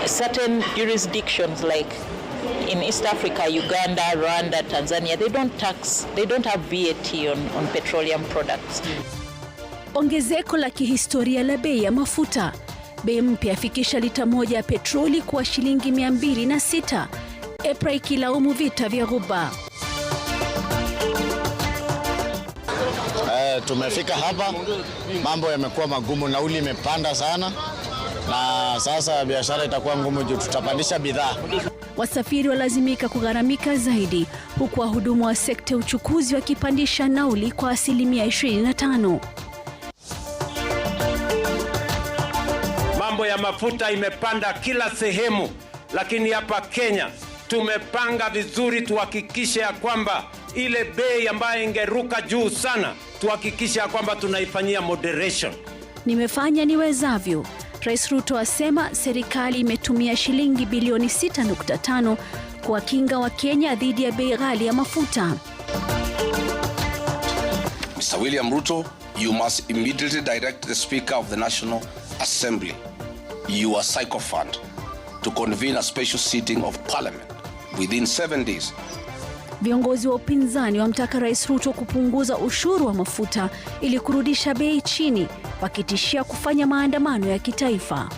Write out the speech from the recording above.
certain jurisdictions like in East Africa, Uganda, Rwanda, Tanzania, they don't have VAT on petroleum products. Ongezeko la kihistoria la bei ya mafuta. Bei mpya yafikisha lita moja ya petroli kwa shilingi 206. EPRA ikilaumu vita vya Ghuba. Tumefika hapa, mambo yamekuwa magumu, nauli imepanda sana na sasa biashara itakuwa ngumu juu tutapandisha bidhaa. Wasafiri walazimika kugharamika zaidi, huku wahudumu wa sekta uchukuzi wakipandisha nauli kwa 25%. Mambo ya mafuta imepanda kila sehemu, lakini hapa Kenya tumepanga vizuri tuhakikishe ya kwamba ile bei ambayo ingeruka juu sana tuhakikishe ya kwamba tunaifanyia moderation. Nimefanya niwezavyo. Rais Ruto asema serikali imetumia shilingi bilioni 6.5 kuwakinga wa Kenya dhidi ya bei ghali ya mafuta. Mr. William Ruto, you must immediately direct the Speaker of the National Assembly, your Psycho Fund, to convene a special sitting of Parliament within 7 days. Viongozi wa upinzani wamtaka Rais Ruto kupunguza ushuru wa mafuta ili kurudisha bei chini, wakitishia kufanya maandamano ya kitaifa.